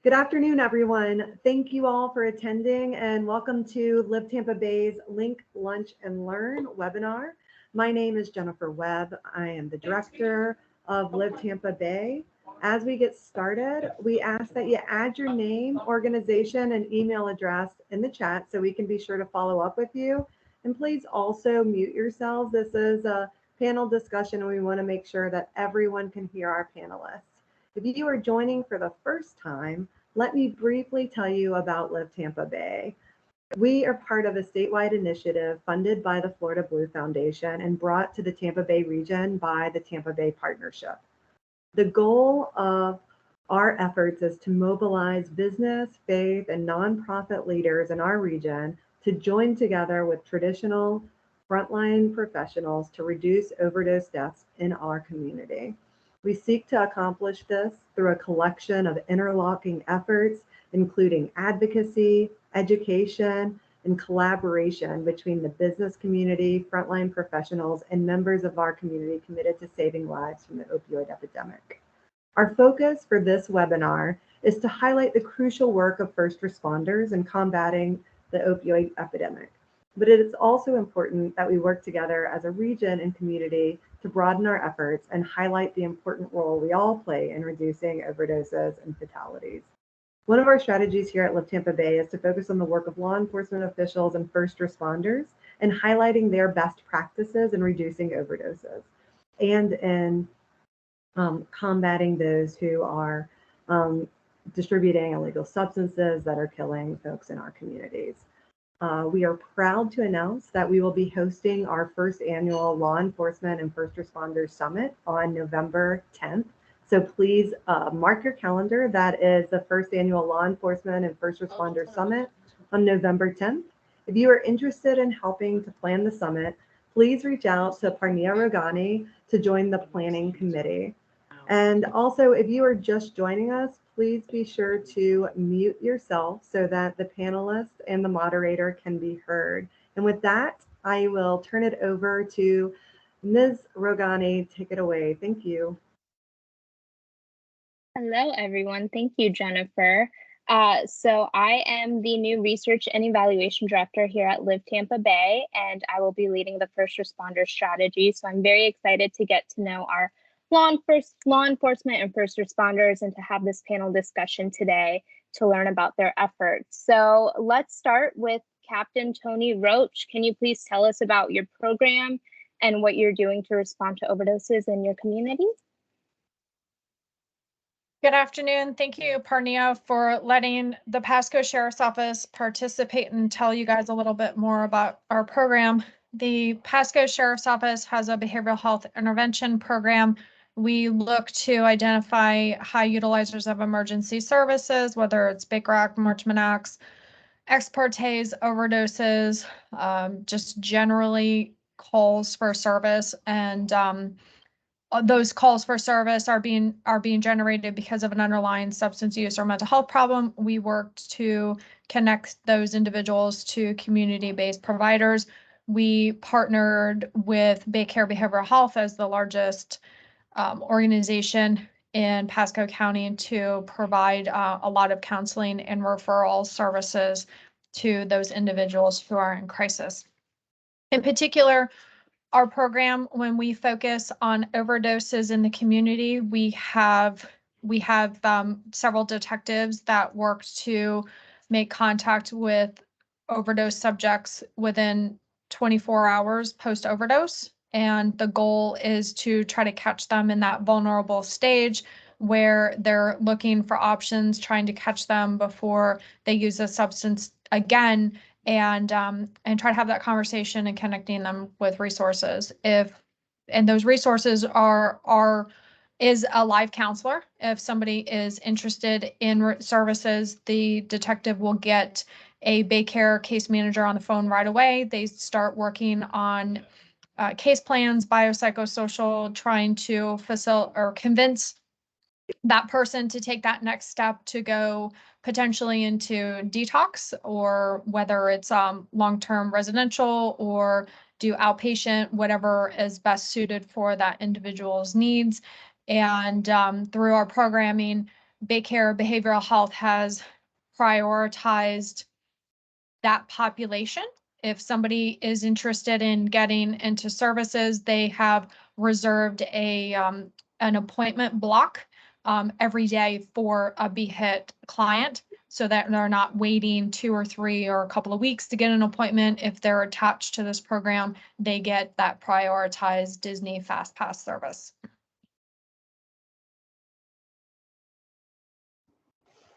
Good afternoon, everyone. Thank you all for attending and welcome to Live Tampa Bay's Link, Lunch, and Learn webinar. My name is Jennifer Webb. I am the director of Live Tampa Bay. As we get started, we ask that you add your name, organization, and email address in the chat so we can be sure to follow up with you. And please also mute yourselves. This is a panel discussion and we want to make sure that everyone can hear our panelists. If you are joining for the first time, let me briefly tell you about Live Tampa Bay. We are part of a statewide initiative funded by the Florida Blue Foundation and brought to the Tampa Bay region by the Tampa Bay Partnership. The goal of our efforts is to mobilize business, faith, and nonprofit leaders in our region to join together with traditional frontline professionals to reduce overdose deaths in our community. We seek to accomplish this through a collection of interlocking efforts, including advocacy, education, and collaboration between the business community, frontline professionals, and members of our community committed to saving lives from the opioid epidemic. Our focus for this webinar is to highlight the crucial work of first responders in combating the opioid epidemic. But it is also important that we work together as a region and community to broaden our efforts and highlight the important role we all play in reducing overdoses and fatalities. One of our strategies here at Live Tampa Bay is to focus on the work of law enforcement officials and first responders and highlighting their best practices in reducing overdoses and in combating those who are distributing illegal substances that are killing folks in our communities. We are proud to announce that we will be hosting our first annual Law Enforcement and First Responders Summit on November 10th. So please mark your calendar. That is the first annual Law Enforcement and First Responders Summit on November 10th. If you are interested in helping to plan the summit, please reach out to Parnia Rogani to join the planning committee. And also, if you are just joining us, please be sure to mute yourself so that the panelists and the moderator can be heard. And with that, I will turn it over to Ms. Rogani. Take it away. Thank you. Hello, everyone. Thank you, Jennifer. So I am the new Research and Evaluation Director here at Live Tampa Bay, and I will be leading the first responder strategy. So I'm very excited to get to know our law enforcement and first responders and to have this panel discussion today to learn about their efforts. So let's start with Captain Tony Roach. Can you please tell us about your program and what you're doing to respond to overdoses in your community? Good afternoon. Thank you, Parnia, for letting the Pasco Sheriff's Office participate and tell you guys a little bit more about our program. The Pasco Sheriff's Office has a behavioral health intervention program. We look to identify high utilizers of emergency services, whether it's Baker Act, Marchman Acts, ex partes, overdoses, just generally calls for service. And those calls for service are being generated because of an underlying substance use or mental health problem. We worked to connect those individuals to community-based providers. We partnered with Baycare Behavioral Health as the largest organization in Pasco County to provide a lot of counseling and referral services to those individuals who are in crisis. In particular, our program, when we focus on overdoses in the community, we have several detectives that work to make contact with overdose subjects within 24 hours post-overdose. And the goal is to try to catch them in that vulnerable stage where they're looking for options, trying to catch them before they use a substance again, and try to have that conversation and connecting them with resources. And those resources is a live counselor. If somebody is interested in services, the detective will get a Baycare case manager on the phone right away. They start working on case plans, biopsychosocial, trying to convince that person to take that next step to go potentially into detox, or whether it's long-term residential or do outpatient, whatever is best suited for that individual's needs. And through our programming, Baycare Behavioral Health has prioritized that population. If somebody is interested in getting into services, they have reserved an appointment block every day for a BHIT client, so that they're not waiting 2 or 3 or a couple of weeks to get an appointment. If they're attached to this program, they get that prioritized Disney Fast Pass service.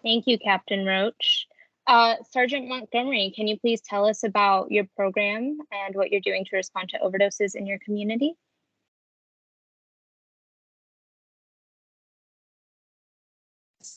Thank you, Captain Roach. Sergeant Montgomery, can you please tell us about your program and what you're doing to respond to overdoses in your community?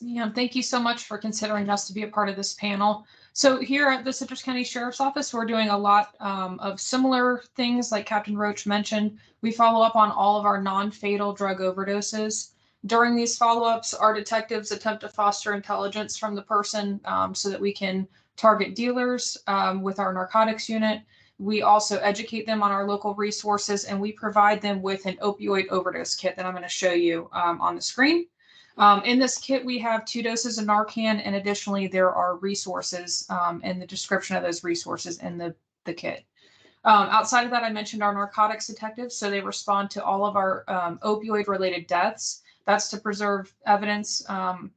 Yeah, thank you so much for considering us to be a part of this panel. So here at the Citrus County Sheriff's Office, we're doing a lot of similar things like Captain Roach mentioned. We follow up on all of our non-fatal drug overdoses. During these follow-ups, our detectives attempt to foster intelligence from the person so that we can target dealers with our narcotics unit. We also educate them on our local resources, and we provide them with an opioid overdose kit that I'm going to show you on the screen. In this kit, we have 2 doses of Narcan, and additionally, there are resources and the description of those resources in the kit. Outside of that, I mentioned our narcotics detectives, so they respond to all of our opioid-related deaths. That's to preserve evidence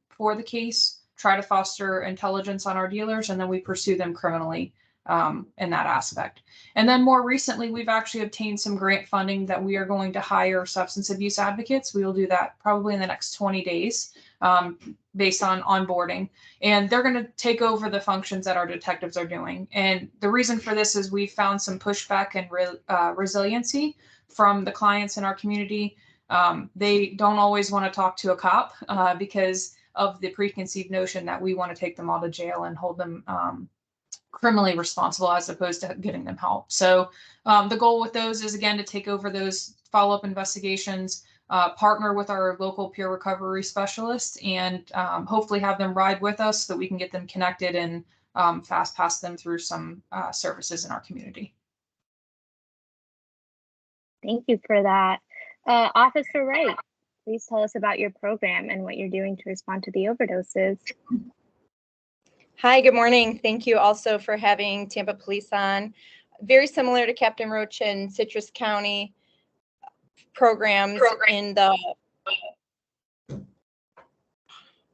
for the case, try to foster intelligence on our dealers, and then we pursue them criminally in that aspect. And then more recently, we've actually obtained some grant funding that we are going to hire substance abuse advocates. We will do that probably in the next 20 days based on onboarding. And they're going to take over the functions that our detectives are doing. And the reason for this is we've found some pushback and resiliency from the clients in our community. They don't always want to talk to a cop because of the preconceived notion that we want to take them all to jail and hold them criminally responsible as opposed to giving them help. So the goal with those is, again, to take over those follow-up investigations, partner with our local peer recovery specialists, and hopefully have them ride with us so that we can get them connected and fast pass them through some services in our community. Thank you for that. Officer Wright, please tell us about your program and what you're doing to respond to the overdoses. Hi, good morning. Thank you also for having Tampa Police on. Very similar to Captain Roach and Citrus County programs in the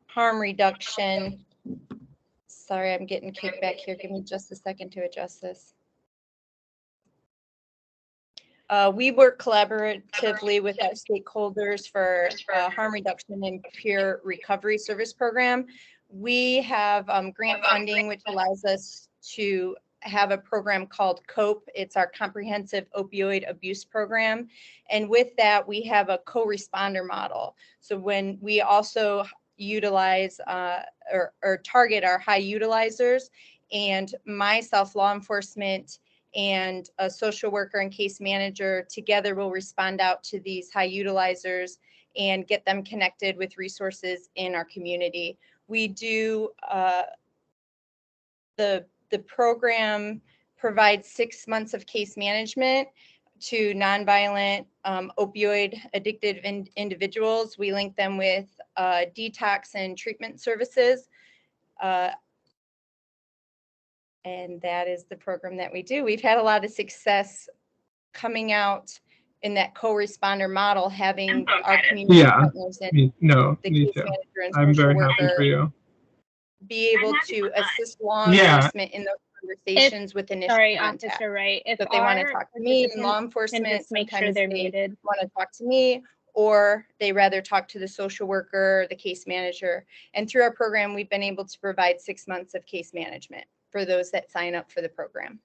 harm reduction. Sorry, I'm getting kicked back here. Give me just a second to adjust this. We work collaboratively with our stakeholders for harm reduction and peer recovery service program. We have grant funding, which allows us to have a program called COPE. It's our Comprehensive Opioid Abuse Program. And with that, we have a co-responder model. So when we also utilize or target our high utilizers, and myself, law enforcement, and a social worker and case manager together will respond out to these high utilizers and get them connected with resources in our community. We do, the program provides 6 months of case management to nonviolent opioid addicted individuals. We link them with detox and treatment services. And that is the program that we do. We've had a lot of success coming out in that co-responder model, having our community partners and the case manager and I'm social very worker happy for you. be able to assist law enforcement in those conversations with initial Sorry, contact. Officer Wright. So if they want to talk to me and law enforcement, just make sure sometimes they're they muted. want to talk to me, or they rather talk to the social worker, the case manager. And through our program, we've been able to provide 6 months of case management for those that sign up for the program.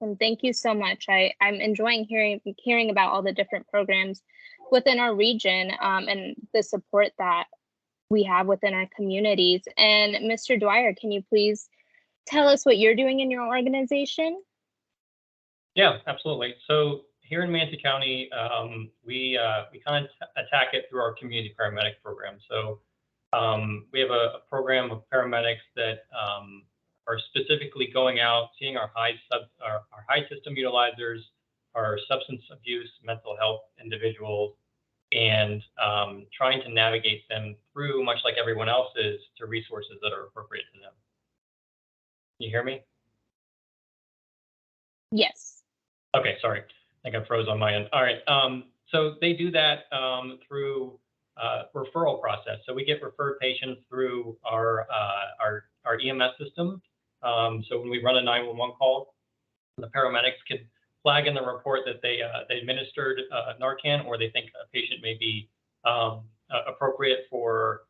And thank you so much. I'm enjoying hearing about all the different programs within our region and the support that we have within our communities. And Mr. Dwyer, can you please tell us what you're doing in your organization? Yeah, absolutely. So here in Manatee County, we kind of attack it through our community paramedic program. So we have a program of paramedics that are specifically going out, seeing our high system utilizers, our substance abuse, mental health individuals, and trying to navigate them through, much like everyone else is, to resources that are appropriate to them. Can you hear me? Yes. Okay, sorry. I think I froze on my end. All right. So they do that through referral process. So we get referred patients through our EMS system. So when we run a 911 call, the paramedics can flag in the report that they administered Narcan, or they think a patient may be appropriate for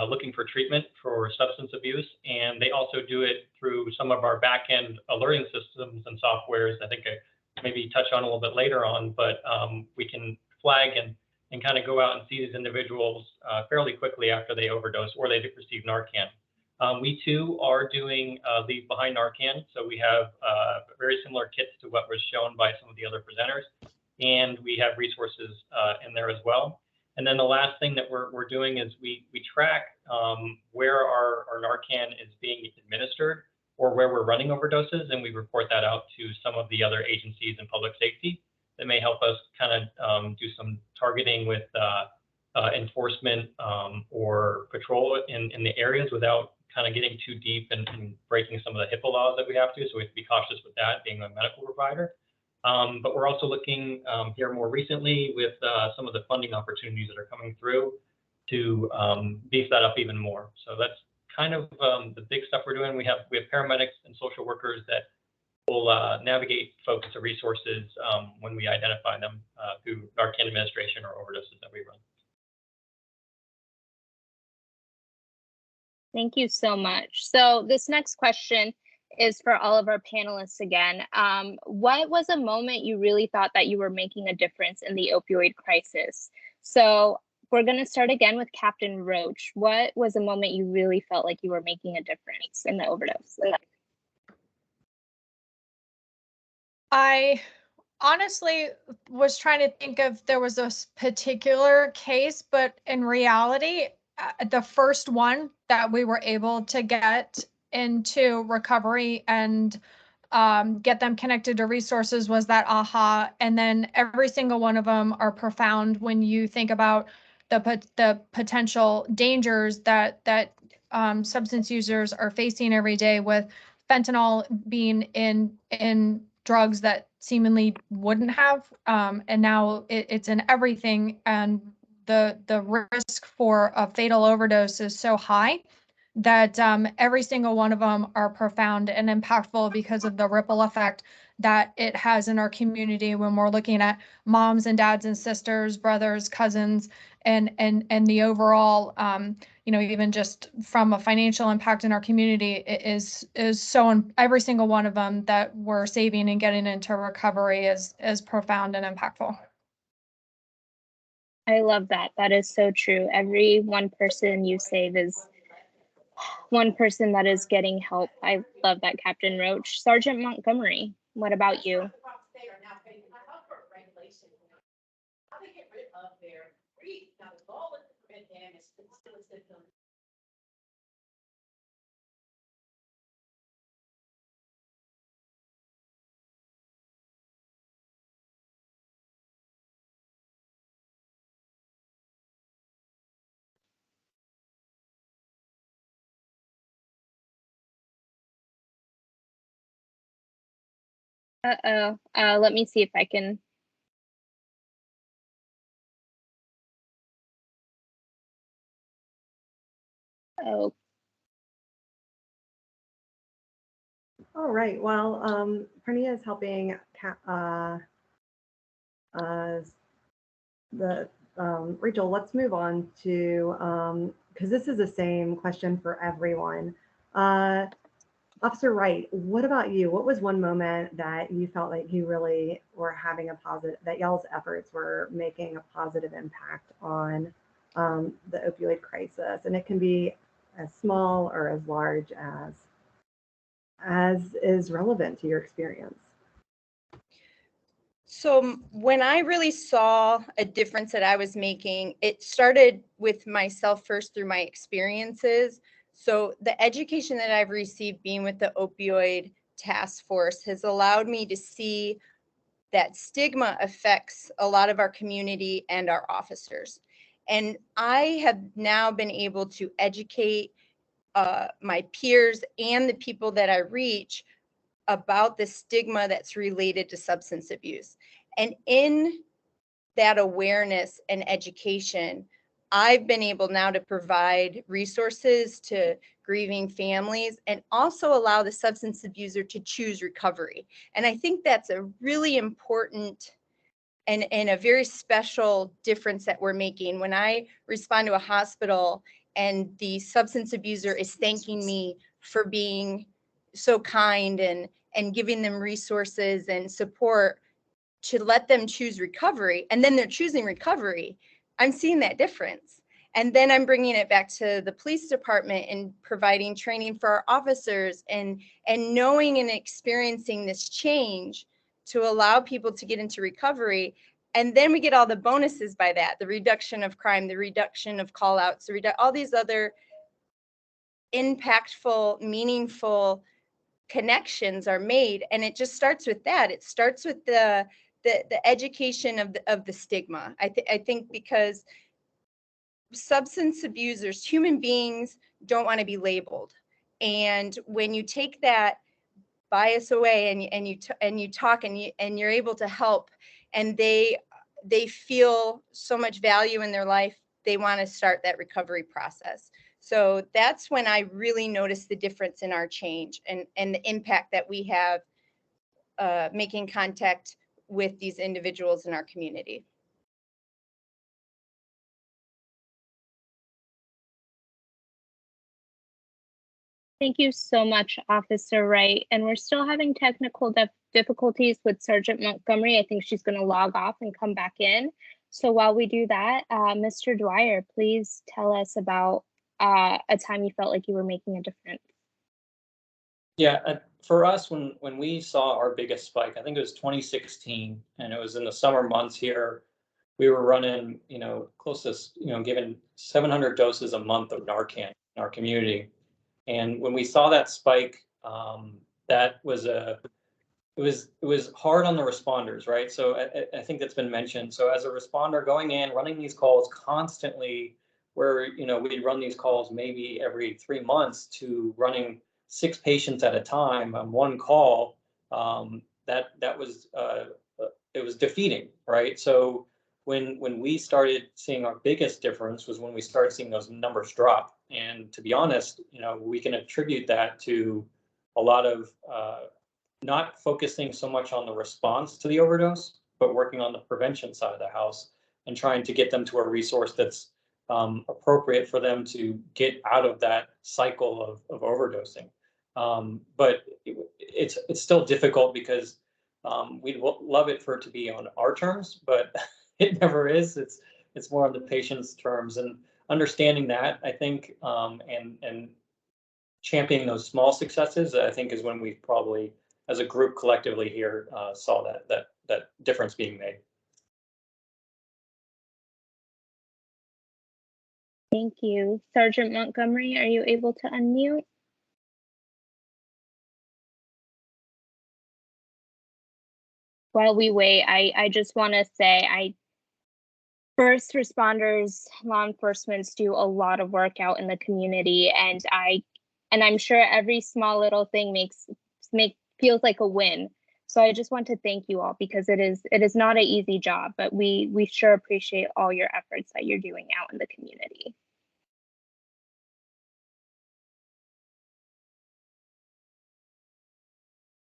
looking for treatment for substance abuse. And they also do it through some of our back-end alerting systems and softwares. I think I maybe touch on a little bit later on, but we can flag and kind of go out and see these individuals fairly quickly after they overdose or they receive Narcan. We too are doing Leave Behind Narcan. So we have very similar kits to what was shown by some of the other presenters. And we have resources in there as well. And then the last thing that we're doing is we track where our Narcan is being administered or where we're running overdoses. And we report that out to some of the other agencies in public safety that may help us kind of do some targeting with enforcement or patrol in the areas without kind of getting too deep and breaking some of the HIPAA laws that we have to. So we have to be cautious with that, being a medical provider. But we're also looking here more recently with some of the funding opportunities that are coming through to beef that up even more. So that's kind of the big stuff we're doing. We have paramedics and social workers that will navigate folks to resources when we identify them through Narcan administration or overdoses that we run. Thank you so much. So this next question is for all of our panelists again. What was a moment you really thought that you were making a difference in the opioid crisis? So we're going to start again with Captain Roach. What was a moment you really felt like you were making a difference in the overdose? I honestly was trying to think if there was a particular case, but in reality, the first one that we were able to get into recovery and get them connected to resources was that AHA. And then every single one of them are profound when you think about the potential dangers that substance users are facing every day, with fentanyl being in drugs that seemingly wouldn't have, and now it's in everything, and the risk for a fatal overdose is so high that every single one of them are profound and impactful because of the ripple effect that it has in our community when we're looking at moms and dads and sisters, brothers, cousins, and the overall, even just from a financial impact in our community is so, every single one of them that we're saving and getting into recovery is profound and impactful. I love that. That is so true. Every one person you save is one person that is getting help. I love that, Captain Roach. Sergeant Montgomery, what about you? Let me see if I can. Oh. All right. Well, Parnia is helping Rachel. Let's move on to because this is the same question for everyone. Officer Wright, what about you? What was one moment that you felt like you really were having a positive, that y'all's efforts were making a positive impact on the opioid crisis? And it can be as small or as large as is relevant to your experience. So when I really saw a difference that I was making, it started with myself first through my experiences. So the education that I've received being with the opioid task force has allowed me to see that stigma affects a lot of our community and our officers. And I have now been able to educate my peers and the people that I reach about the stigma that's related to substance abuse. And in that awareness and education, I've been able now to provide resources to grieving families and also allow the substance abuser to choose recovery. And I think that's a really important and a very special difference that we're making. When I respond to a hospital and the substance abuser is thanking me for being so kind and giving them resources and support to let them choose recovery, and then they're choosing recovery, I'm seeing that difference. And then I'm bringing it back to the police department and providing training for our officers and knowing and experiencing this change to allow people to get into recovery. And then we get all the bonuses by that, the reduction of crime, the reduction of call outs, all these other impactful, meaningful connections are made. And it just starts with that. It starts with the education of the stigma. I think because substance abusers, human beings, don't want to be labeled. And when you take that bias away and you talk and you're able to help, and they feel so much value in their life, they want to start that recovery process. So that's when I really noticed the difference in our change and the impact that we have making contact with these individuals in our community. Thank you so much, Officer Wright. And we're still having technical difficulties with Sergeant Montgomery. I think she's going to log off and come back in. So while we do that, Mr. Dwyer, please tell us about a time you felt like you were making a difference. Yeah, for us, when we saw our biggest spike, I think it was 2016, and it was in the summer months here. We were running, close to, giving 700 doses a month of Narcan in our community. And when we saw that spike, that was it was hard on the responders, right? So I think that's been mentioned. So as a responder going in, running these calls constantly, where we'd run these calls maybe every 3 months to running 6 patients at a time on one call, that was it was defeating, right? So when we started seeing our biggest difference was when we started seeing those numbers drop. And to be honest, we can attribute that to a lot of not focusing so much on the response to the overdose, but working on the prevention side of the house and trying to get them to a resource that's appropriate for them to get out of that cycle of overdosing. But it's still difficult because we'd love it for it to be on our terms, but it never is. It's more on the patient's terms, and understanding that, I think, and championing those small successes, I think, is when we probably, as a group collectively here, saw that difference being made. Thank you. Sergeant Montgomery, are you able to unmute? While we wait, I just want to say, first responders, law enforcement do a lot of work out in the community, and I'm sure every small little thing feels like a win. So I just want to thank you all, because it is not an easy job, but we sure appreciate all your efforts that you're doing out in the community.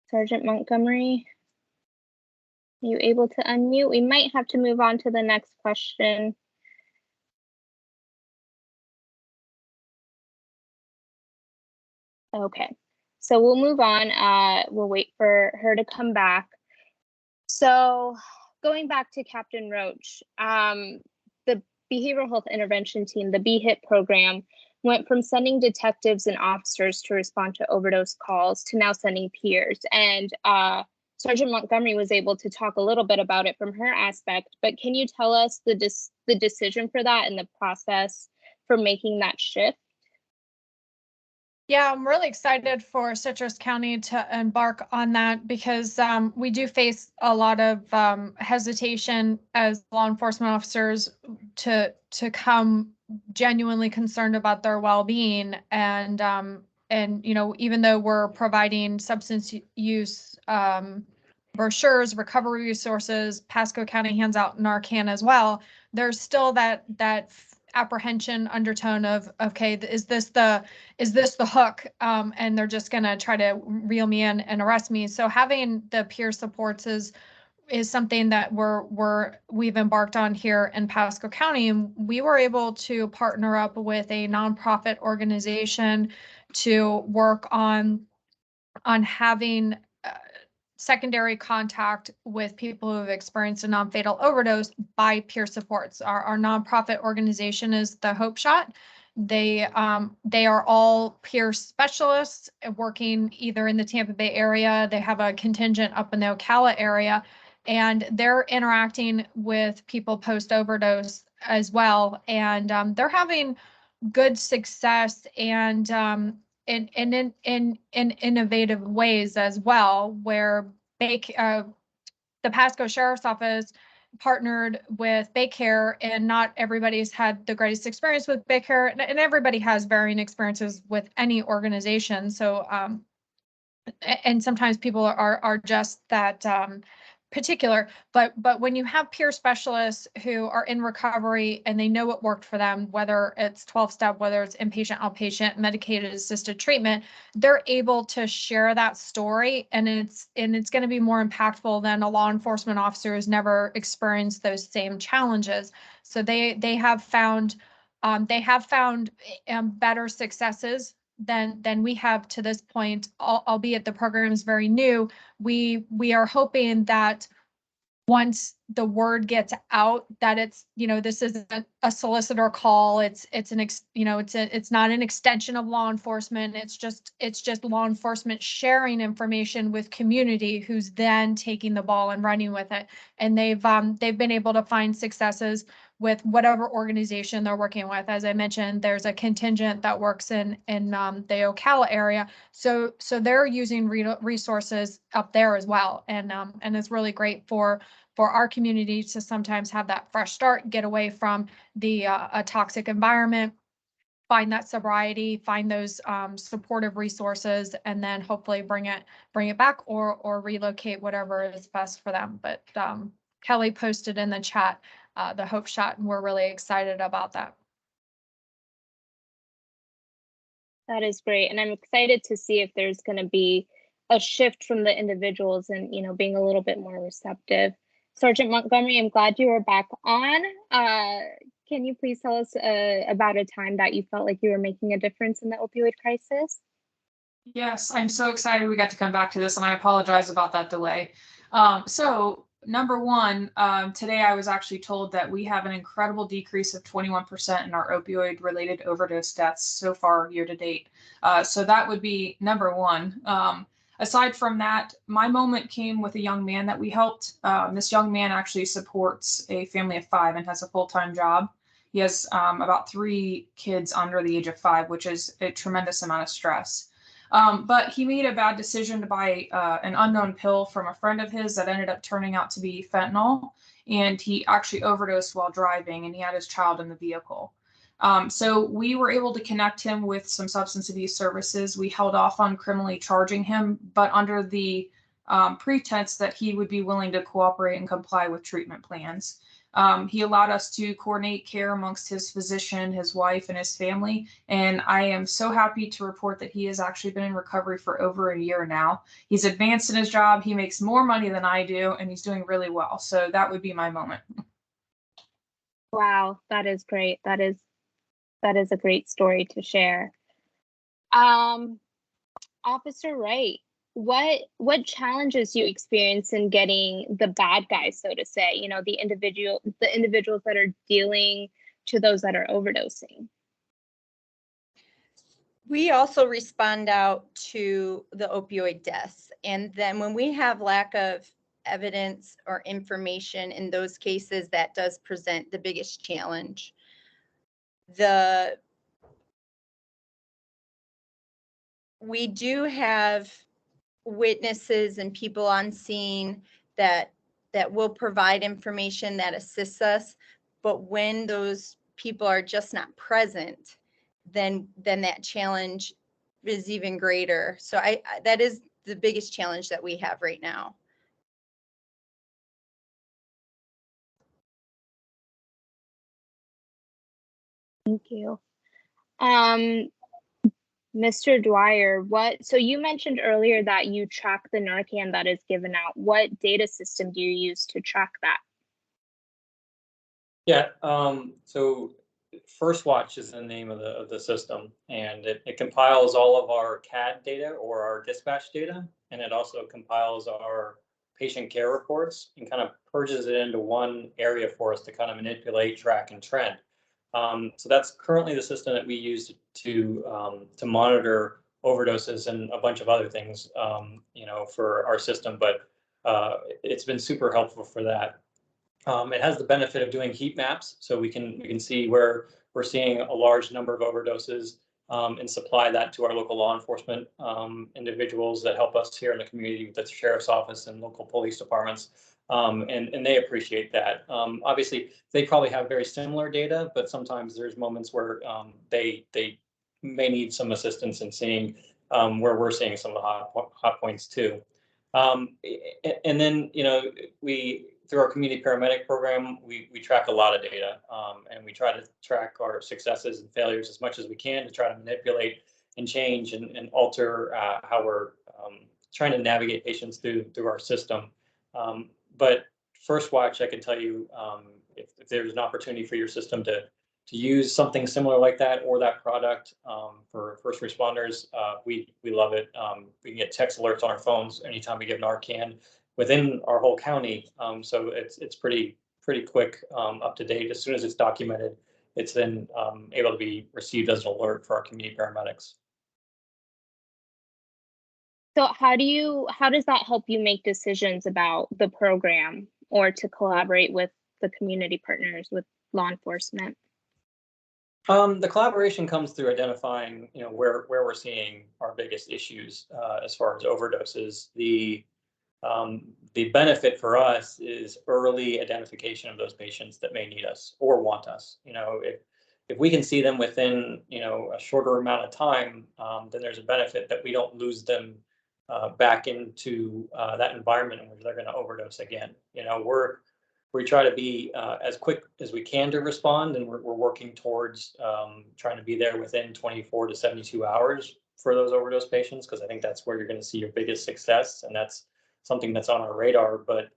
Sergeant Montgomery, are you able to unmute? We might have to move on to the next question. Okay, so we'll move on. We'll wait for her to come back. So going back to Captain Roach, the Behavioral Health Intervention Team, the BHIT program, went from sending detectives and officers to respond to overdose calls to now sending peers. And Sergeant Montgomery was able to talk a little bit about it from her aspect, but can you tell us the decision for that and the process for making that shift? Yeah, I'm really excited for Citrus County to embark on that because we do face a lot of hesitation as law enforcement officers to come genuinely concerned about their well-being, and you know, even though we're providing substance use brochures, recovery resources, Pasco County hands out Narcan as well, there's still that apprehension undertone of, okay, is this the hook? And they're just gonna try to reel me in and arrest me. So having the peer supports is something that we've embarked on here in Pasco County. And we were able to partner up with a nonprofit organization to work on having secondary contact with people who have experienced a non-fatal overdose by peer supports. Our nonprofit organization is the Hope Shot. They are all peer specialists working either in the Tampa Bay area. They have a contingent up in the Ocala area, and they're interacting with people post overdose as well. And they're having good success and in innovative ways as well, where the Pasco Sheriff's Office partnered with Baycare, and not everybody's had the greatest experience with Baycare, and everybody has varying experiences with any organization. So, and sometimes people are just that particular, but when you have peer specialists who are in recovery and they know what worked for them, whether it's 12-step, whether it's inpatient, outpatient, medicated assisted treatment, they're able to share that story, and it's going to be more impactful than a law enforcement officer who's never experienced those same challenges. So they have found better successes than we have to this point, albeit the program is very new. We are hoping that once the word gets out that it's, you know, this isn't a solicitor call, it's not an extension of law enforcement, it's just law enforcement sharing information with community who's then taking the ball and running with it. And they've been able to find successes with whatever organization they're working with. As I mentioned, there's a contingent that works in the Ocala area, so they're using resources up there as well, and it's really great for our community to sometimes have that fresh start, get away from the a toxic environment, find that sobriety, find those supportive resources, and then hopefully bring it back or relocate, whatever is best for them. But Kelly posted in the chat the Hope Shot, and we're really excited about that. That is great. And I'm excited to see if there's going to be a shift from the individuals and, you know, being a little bit more receptive. Sergeant Montgomery, I'm glad you were back on. Can you please tell us about a time that you felt like you were making a difference in the opioid crisis? Yes, I'm so excited we got to come back to this, and I apologize about that delay. So number one, today I was actually told that we have an incredible decrease of 21% in our opioid related overdose deaths so far year to date. So that would be number one. Aside from that, my moment came with a young man that we helped. This young man actually supports a family of 5 and has a full-time job. He has about 3 kids under the age of 5, which is a tremendous amount of stress. But he made a bad decision to buy an unknown pill from a friend of his that ended up turning out to be fentanyl. And he actually overdosed while driving, and he had his child in the vehicle. So we were able to connect him with some substance abuse services. We held off on criminally charging him, but under the pretense that he would be willing to cooperate and comply with treatment plans. He allowed us to coordinate care amongst his physician, his wife, and his family. And I am so happy to report that he has actually been in recovery for over a year now. He's advanced in his job. He makes more money than I do, and he's doing really well. So that would be my moment. Wow, that is great. That is a great story to share. Officer Wright, what challenges you experience in getting the bad guys, so to say, you know, the individuals that are dealing to those that are overdosing? We also respond out to the opioid deaths. And then when we have lack of evidence or information in those cases, that does present the biggest challenge. The we do have witnesses and people on scene that will provide information that assists us. But when those people are just not present, then that challenge is even greater. So that is the biggest challenge that we have right now. Thank you. Mr. Dwyer, so you mentioned earlier that you track the Narcan that is given out. What data system do you use to track that? Yeah, so First Watch is the name of the system, and it compiles all of our CAD data or our dispatch data, and it also compiles our patient care reports and kind of purges it into one area for us to kind of manipulate, track, and trend. So that's currently the system that we use to monitor overdoses and a bunch of other things, for our system. But it's been super helpful for that. It has the benefit of doing heat maps, so we can see where we're seeing a large number of overdoses, and supply that to our local law enforcement individuals that help us here in the community with the sheriff's office and local police departments. And they appreciate that. Obviously, they probably have very similar data, but sometimes there's moments where they may need some assistance in seeing where we're seeing some of the hot points too. And then, through our community paramedic program, we track a lot of data, and we try to track our successes and failures as much as we can to try to manipulate and change and alter how we're trying to navigate patients through our system. But First Watch, I can tell you, if there's an opportunity for your system to use something similar like that or that product for first responders, we love it. We can get text alerts on our phones anytime we give Narcan within our whole county. So it's pretty quick, up to date. As soon as it's documented, it's then able to be received as an alert for our community paramedics. So how does that help you make decisions about the program or to collaborate with the community partners, with law enforcement? The collaboration comes through identifying, where we're seeing our biggest issues as far as overdoses. The benefit for us is early identification of those patients that may need us or want us. If we can see them within, a shorter amount of time, then there's a benefit that we don't lose them back into that environment in which they're going to overdose again. We try to be as quick as we can to respond, and we're working towards trying to be there within 24 to 72 hours for those overdose patients, because I think that's where you're going to see your biggest success, and that's something that's on our radar. But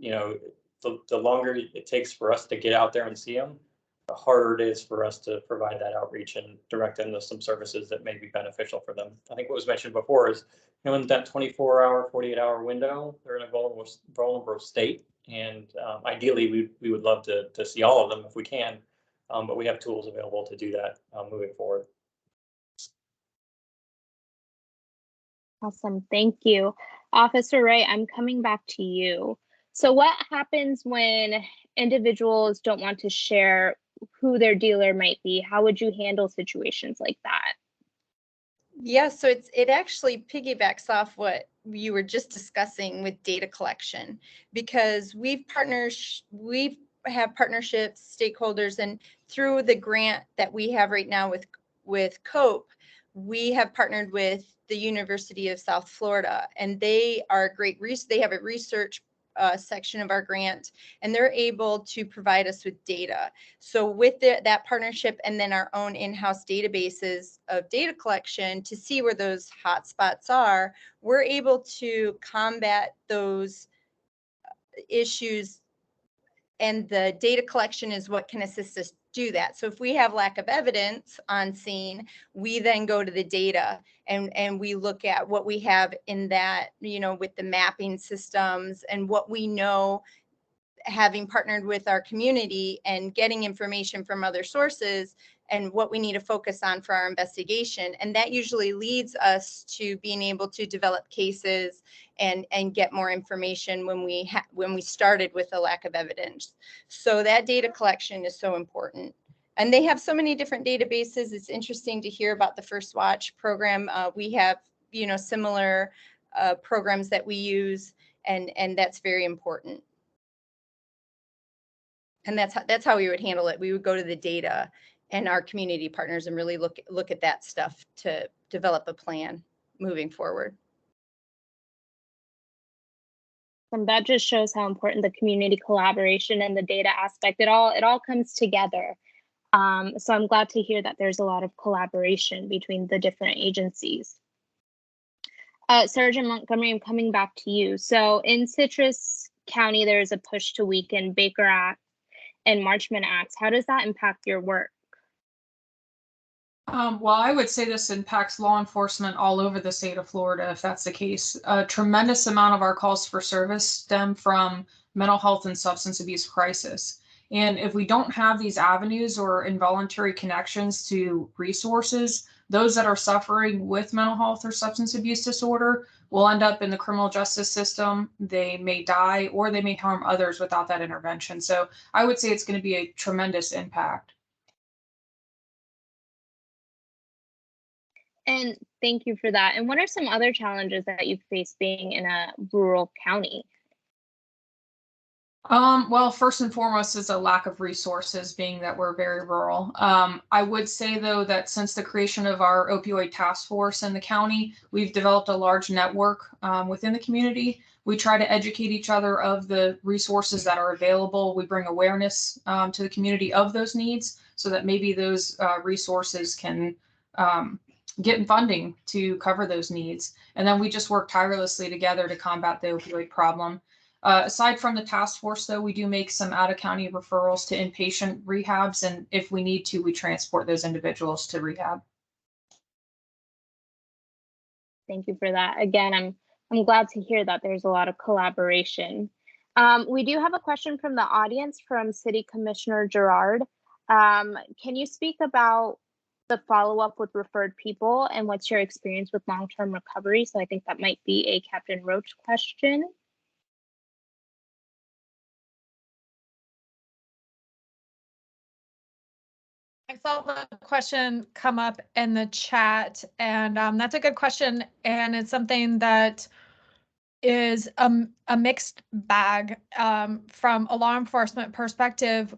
the longer it takes for us to get out there and see them, the harder it is for us to provide that outreach and direct them to some services that may be beneficial for them. I think what was mentioned before is, in that 24-hour, 48-hour window, they're in a vulnerable state. And ideally, we would love to see all of them if we can, but we have tools available to do that moving forward. Awesome, thank you. Officer Wright, I'm coming back to you. So what happens when individuals don't want to share who their dealer might be? How would you handle situations like that? Yeah, so it actually piggybacks off what you were just discussing with data collection, because we have partnerships, stakeholders, and through the grant that we have right now with COPE, we have partnered with the University of South Florida, and they are a great they have a research section of our grant, and they're able to provide us with data. So with that partnership and then our own in-house databases of data collection to see where those hot spots are, we're able to combat those issues, and the data collection is what can assist us do that. So if we have lack of evidence on scene, we then go to the data and we look at what we have in that, with the mapping systems and what we know, having partnered with our community and getting information from other sources, and what we need to focus on for our investigation. And that usually leads us to being able to develop cases and get more information when we started with a lack of evidence. So that data collection is so important. And they have so many different databases. It's interesting to hear about the First Watch program. We have, similar programs that we use, and that's very important. And that's how we would handle it. We would go to the data and our community partners and really look at that stuff to develop a plan moving forward. And that just shows how important the community collaboration and the data aspect, it all comes together. So I'm glad to hear that there's a lot of collaboration between the different agencies. Sergeant Montgomery, I'm coming back to you. So in Citrus County, there's a push to weaken Baker Act and Marchman Acts. How does that impact your work? Well, I would say this impacts law enforcement all over the state of Florida, if that's the case. A tremendous amount of our calls for service stem from mental health and substance abuse crisis. And if we don't have these avenues or involuntary connections to resources, those that are suffering with mental health or substance abuse disorder will end up in the criminal justice system. They may die or they may harm others without that intervention. So I would say it's going to be a tremendous impact. And thank you for that. And what are some other challenges that you face being in a rural county? Well, first and foremost is a lack of resources, being that we're very rural. I would say, though, that since the creation of our opioid task force in the county, we've developed a large network within the community. We try to educate each other of the resources that are available. We bring awareness to the community of those needs so that maybe those resources can get funding to cover those needs. And then we just work tirelessly together to combat the opioid problem. Aside from the task force, though, we do make some out-of-county referrals to inpatient rehabs, and if we need to, we transport those individuals to rehab. Thank you for that. Again, I'm glad to hear that there's a lot of collaboration. We do have a question from the audience from City Commissioner Gerard. Can you speak about the follow-up with referred people and what's your experience with long-term recovery? So I think that might be a Captain Roach question. I saw the question come up in the chat, and that's a good question. And it's something that is a mixed bag from a law enforcement perspective.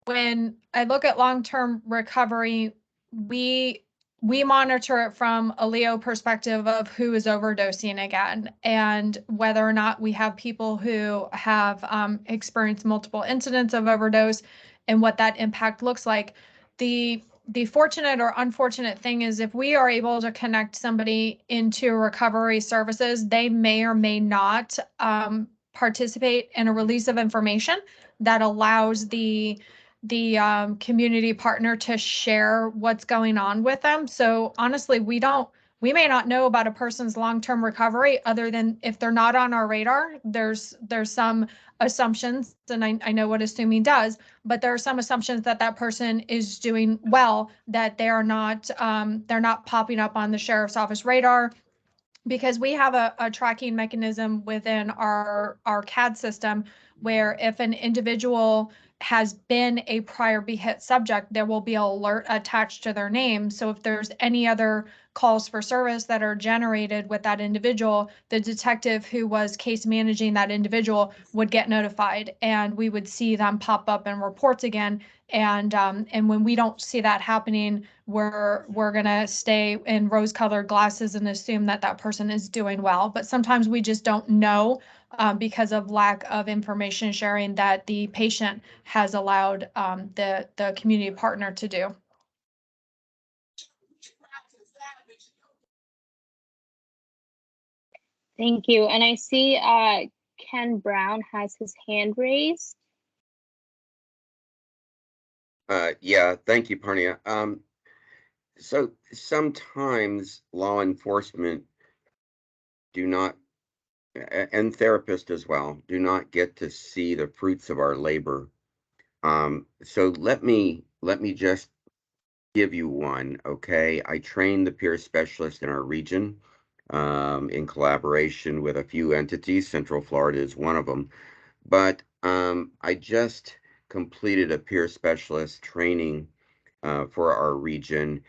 When I look at long-term recovery, we monitor it from a Leo perspective of who is overdosing again, and whether or not we have people who have experienced multiple incidents of overdose and what that impact looks like. The fortunate or unfortunate thing is if we are able to connect somebody into recovery services, they may or may not participate in a release of information that allows the community partner to share what's going on with them. So honestly, we may not know about a person's long-term recovery other than if they're not on our radar. There's some assumptions, and I know what assuming does, but there are some assumptions that that person is doing well, that they're not popping up on the sheriff's office radar, because we have a tracking mechanism within our CAD system where if an individual has been a prior BHIT subject, there will be an alert attached to their name. So if there's any other calls for service that are generated with that individual, the detective who was case managing that individual would get notified, and we would see them pop up in reports again. And when we don't see that happening, we're gonna stay in rose-colored glasses and assume that that person is doing well. But sometimes we just don't know because of lack of information sharing that the patient has allowed the community partner to do. Thank you. And I see Ken Brown has his hand raised. Yeah, thank you, Parnia. So sometimes law enforcement do not, and therapists as well, do not get to see the fruits of our labor. So let me just give you one, okay? I trained the peer specialist in our region in collaboration with a few entities. Central Florida is one of them. But I just completed a peer specialist training for our region,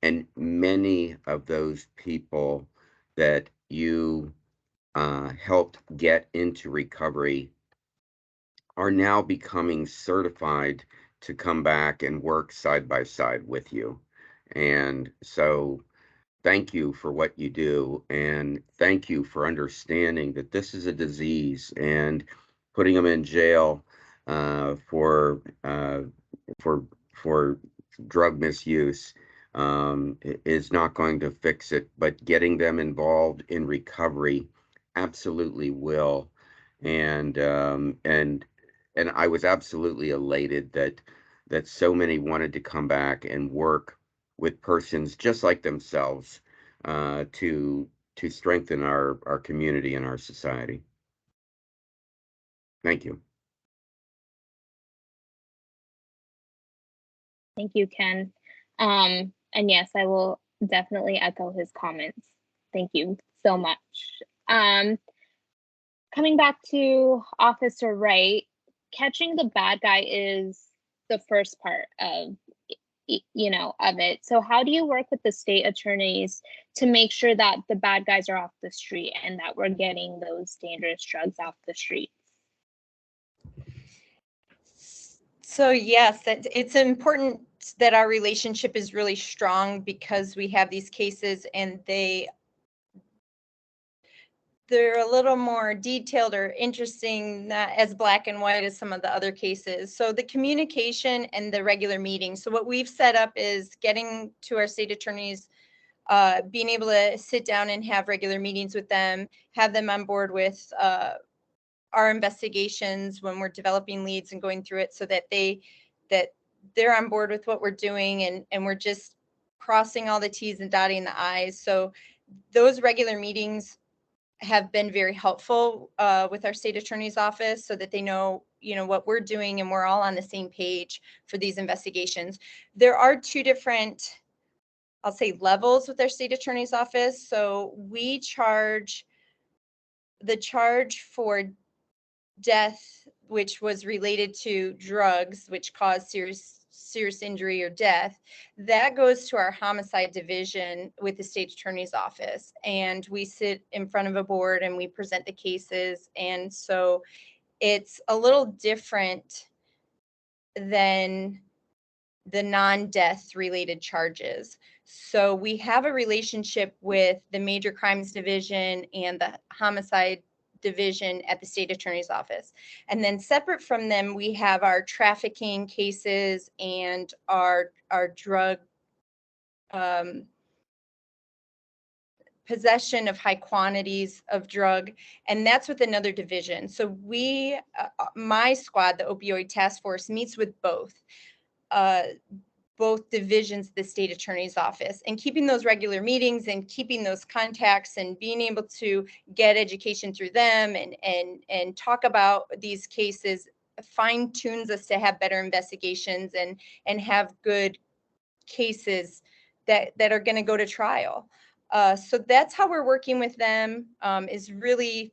and many of those people that you helped get into recovery are now becoming certified to come back and work side by side with you. And so thank you for what you do, and thank you for understanding that this is a disease, and putting them in jail for drug misuse is not going to fix it, but getting them involved in recovery absolutely will. And I was absolutely elated that so many wanted to come back and work with persons just like themselves to strengthen our community and our society. Thank you. Thank you, Ken. And yes, I will definitely echo his comments. Thank you so much. Coming back to Officer Wright, catching the bad guy is the first part of of it. So how do you work with the state attorneys to make sure that the bad guys are off the street and that we're getting those dangerous drugs off the streets? So yes, it's important that our relationship is really strong, because we have these cases and they're a little more detailed or interesting, not as black and white as some of the other cases. So the communication and the regular meetings. So what we've set up is getting to our state attorneys, being able to sit down and have regular meetings with them, have them on board with our investigations when we're developing leads and going through it, so that they're on board with what we're doing, and we're just crossing all the T's and dotting the I's. So those regular meetings have been very helpful with our state attorney's office, so that they know what we're doing, and we're all on the same page for these investigations. There are two different, I'll say, levels with our state attorney's office. So we charge for death, which was related to drugs, which caused serious injury or death, that goes to our homicide division with the state attorney's office. And we sit in front of a board and we present the cases. And so it's a little different than the non-death related charges. So we have a relationship with the major crimes division and the homicide division at the state attorney's office. And then separate from them, we have our trafficking cases and our drug possession of high quantities of drug, and that's with another division. So we, my squad, the opioid task force, meets with both divisions of the state attorney's office, and keeping those regular meetings and keeping those contacts and being able to get education through them and talk about these cases fine tunes us to have better investigations and have good cases that are going to go to trial. So that's how we're working with them, is really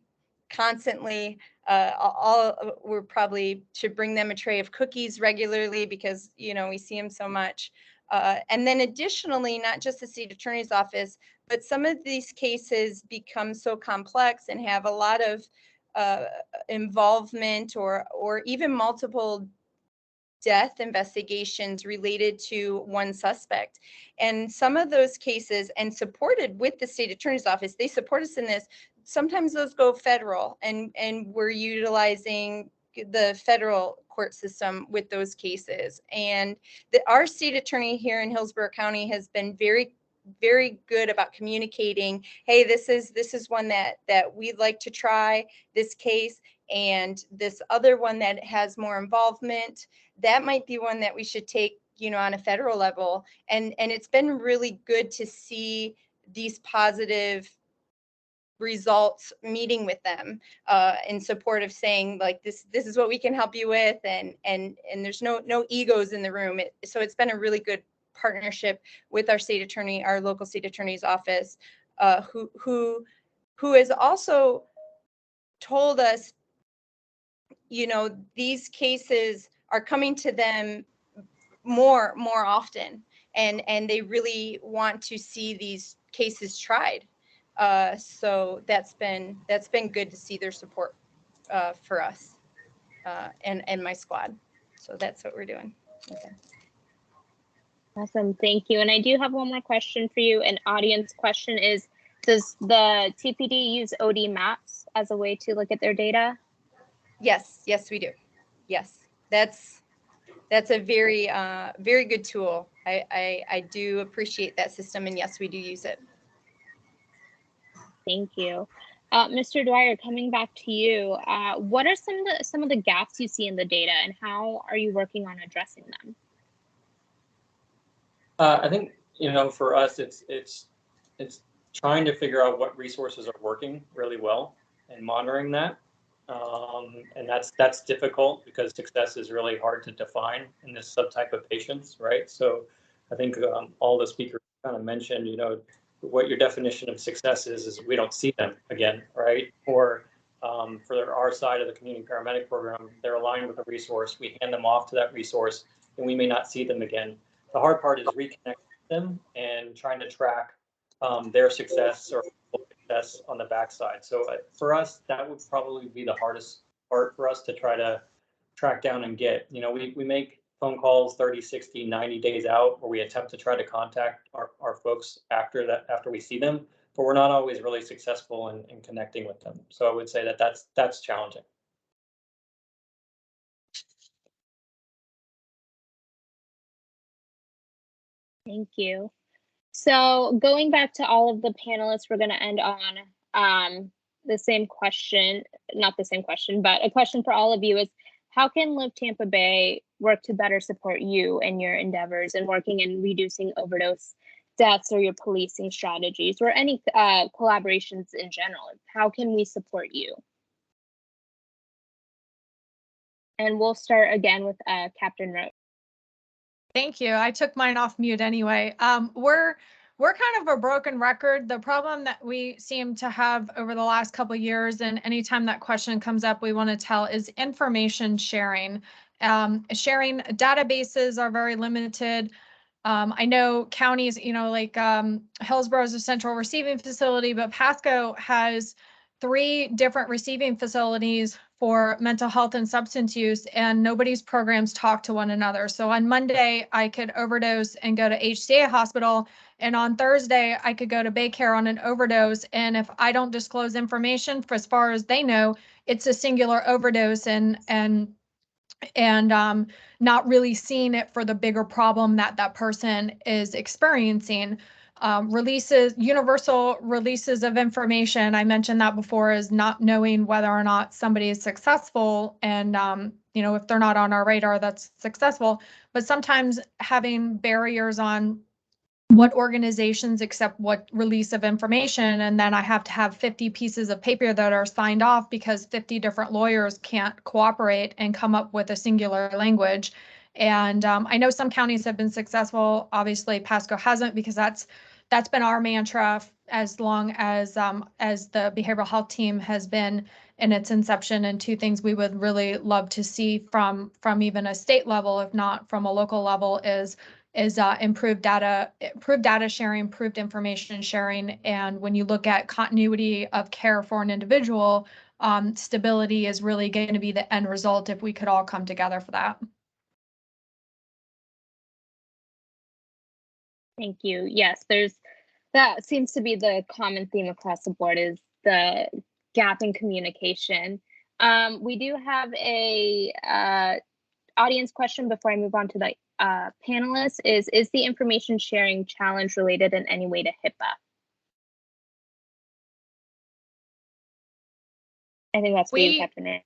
constantly. We're probably should bring them a tray of cookies regularly, because we see them so much. And then additionally, not just the state attorney's office, but some of these cases become so complex and have a lot of involvement or even multiple death investigations related to one suspect. And some of those cases, and supported with the state attorney's office, they support us in this. Sometimes those go federal, and we're utilizing the federal court system with those cases. And our state attorney here in Hillsborough County has been very, very good about communicating, hey, this is one that we'd like to try, this case, and this other one that has more involvement, that might be one that we should take, on a federal level. And it's been really good to see these positive results meeting with them in support of saying, like, this is what we can help you with, and there's no egos in the room. So it's been a really good partnership with our state attorney, our local state attorney's office, who has also told us, these cases are coming to them more often, and they really want to see these cases tried. So that's been good to see their support for us and my squad. So that's what we're doing. Okay. Awesome, thank you. And I do have one more question for you. An audience question is, does the TPD use OD maps as a way to look at their data? Yes, we do. Yes, that's a very very good tool. I do appreciate that system, and yes, we do use it. Thank you. Mr. Dwyer, coming back to you, what are some of the gaps you see in the data, and how are you working on addressing them? I think, for us, it's trying to figure out what resources are working really well and monitoring that. And that's difficult because success is really hard to define in this subtype of patients, right? So I think all the speakers kind of mentioned, what your definition of success is we don't see them again, right? Or for our side of the community paramedic program, they're aligned with a resource. We hand them off to that resource, and we may not see them again. The hard part is reconnecting them and trying to track their success or success on the backside. So for us, that would probably be the hardest part for us to try to track down and get. We make phone calls 30, 60, 90 days out where we attempt to try to contact our folks after we see them, but we're not always really successful in connecting with them. So I would say that's challenging. Thank you. So going back to all of the panelists, we're going to end on the same question, not the same question, but a question for all of you is, how can Live Tampa Bay work to better support you and your endeavors in working in reducing overdose deaths, or your policing strategies, or any collaborations in general? How can we support you? And we'll start again with Captain Roach. Thank you. I took mine off mute anyway. We're kind of a broken record. The problem that we seem to have over the last couple of years, and anytime that question comes up, we want to tell, is information sharing. Sharing databases are very limited. I know counties, like Hillsborough is a central receiving facility, but Pasco has 3 different receiving facilities for mental health and substance use, and nobody's programs talk to one another. So on Monday, I could overdose and go to HCA hospital, and on Thursday, I could go to Baycare on an overdose. And if I don't disclose information, for as far as they know, it's a singular overdose, and not really seeing it for the bigger problem that person is experiencing. Universal releases of information, I mentioned that before, is not knowing whether or not somebody is successful. And, if they're not on our radar, that's successful. But sometimes having barriers on what organizations accept what release of information, and then I have to have 50 pieces of paper that are signed off because 50 different lawyers can't cooperate and come up with a singular language. And I know some counties have been successful. Obviously, Pasco hasn't, because that's been our mantra as long as the behavioral health team has been in its inception. And 2 things we would really love to see from even a state level, if not from a local level, is improved data sharing, improved information sharing. And when you look at continuity of care for an individual, stability is really going to be the end result if we could all come together for that. Thank you. Yes, that seems to be the common theme across the board, is the gap in communication. We do have a audience question before I move on to the panelists. Is the information sharing challenge related in any way to HIPAA? I think that's for you, Captain Ray.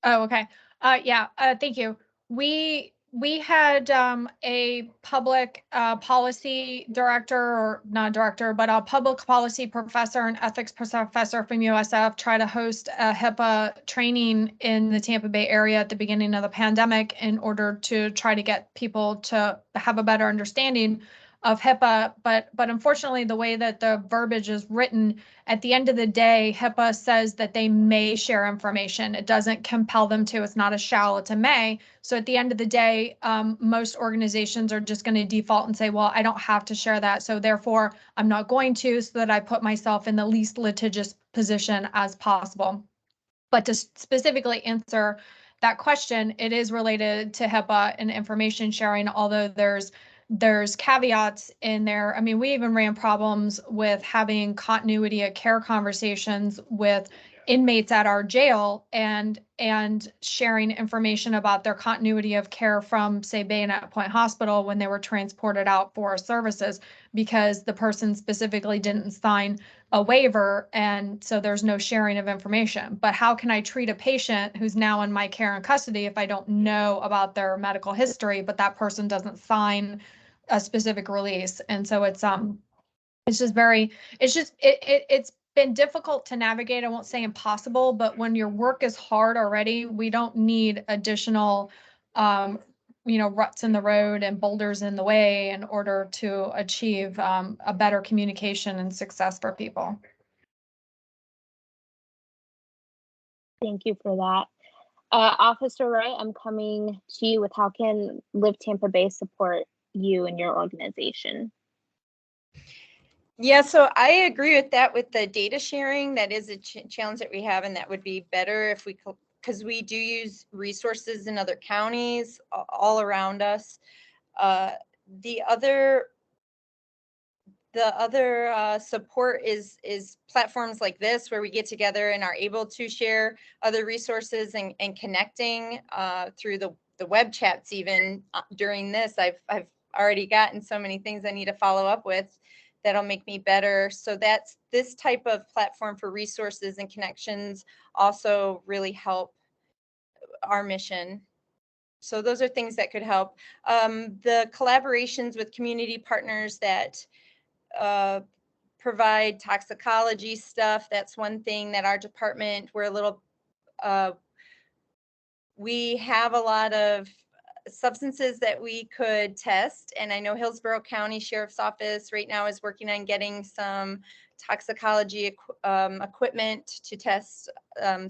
Oh, okay. Yeah, thank you. We had a public policy director, or not director, but a public policy professor and ethics professor from USF try to host a HIPAA training in the Tampa Bay area at the beginning of the pandemic in order to try to get people to have a better understanding HIPAA, but unfortunately, the way that the verbiage is written, at the end of the day, HIPAA says that they may share information. It doesn't compel them to. It's not a shall, it's a may. So at the end of the day, most organizations are just going to default and say, well, I don't have to share that, so therefore I'm not going to, so that I put myself in the least litigious position as possible. But to specifically answer that question, it is related to HIPAA and information sharing, although there's caveats in there. I mean, we even ran problems with having continuity of care conversations with inmates at our jail and sharing information about their continuity of care from, say, Bayonet Point Hospital when they were transported out for services, because the person specifically didn't sign a waiver, and so there's no sharing of information. But how can I treat a patient who's now in my care and custody if I don't know about their medical history, but that person doesn't sign a specific release? And so it's been difficult to navigate. I won't say impossible, but when your work is hard already, we don't need additional ruts in the road and boulders in the way in order to achieve a better communication and success for people. Thank you for that. Officer Wright, I'm coming to you with how can Live Tampa Bay support you and your organization? Yeah, so I agree with that, with the data sharing. That is a challenge that we have, and that would be better if we could, because we do use resources in other counties all around us. The other support is platforms like this, where we get together and are able to share other resources and connecting through the web chats. Even during this, I've already gotten so many things I need to follow up with that'll make me better. So that's this type of platform for resources and connections also really help our mission. So those are things that could help. The collaborations with community partners that provide toxicology stuff, that's one thing that our department, we have a lot of substances that we could test, and I know Hillsborough County Sheriff's Office right now is working on getting some toxicology equipment to test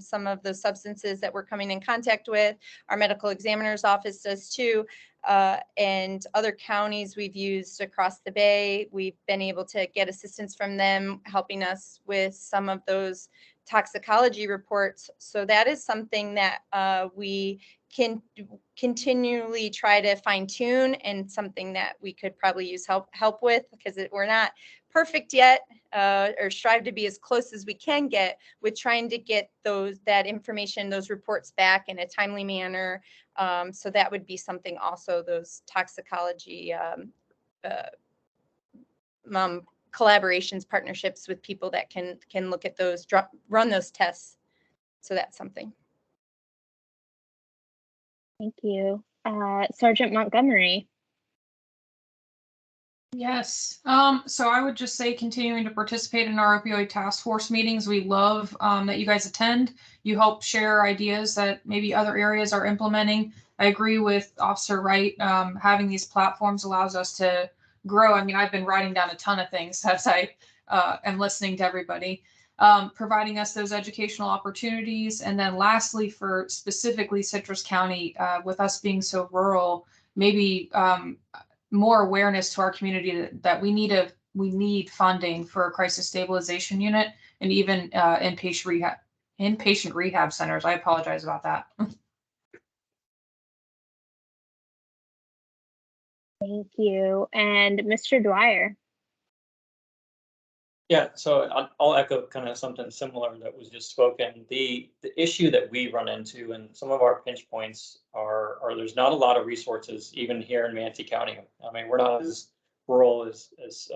some of the substances that we're coming in contact with. Our medical examiner's office does too, and other counties we've used across the bay. We've been able to get assistance from them, helping us with some of those toxicology reports. So that is something that we can continually try to fine tune, and something that we could probably use help with, because we're not perfect yet, or strive to be as close as we can get with trying to get that information, those reports back in a timely manner. So that would be something also, those toxicology collaborations, partnerships with people that can look at those, run those tests. So that's something. Thank you. Sergeant Montgomery. Yes. So I would just say continuing to participate in our opioid task force meetings. We love that you guys attend. You help share ideas that maybe other areas are implementing. I agree with Officer Wright. Having these platforms allows us to grow. I mean, I've been writing down a ton of things as I am listening to everybody, providing us those educational opportunities. And then lastly, for specifically Citrus County, with us being so rural, maybe more awareness to our community that we need funding for a crisis stabilization unit, and even inpatient rehab centers. I apologize about that. Thank you. And Mr. Dwyer. Yeah, so I'll echo kind of something similar that was just spoken. The issue that we run into, and some of our pinch points are there's not a lot of resources even here in Manatee County. I mean, we're not as rural as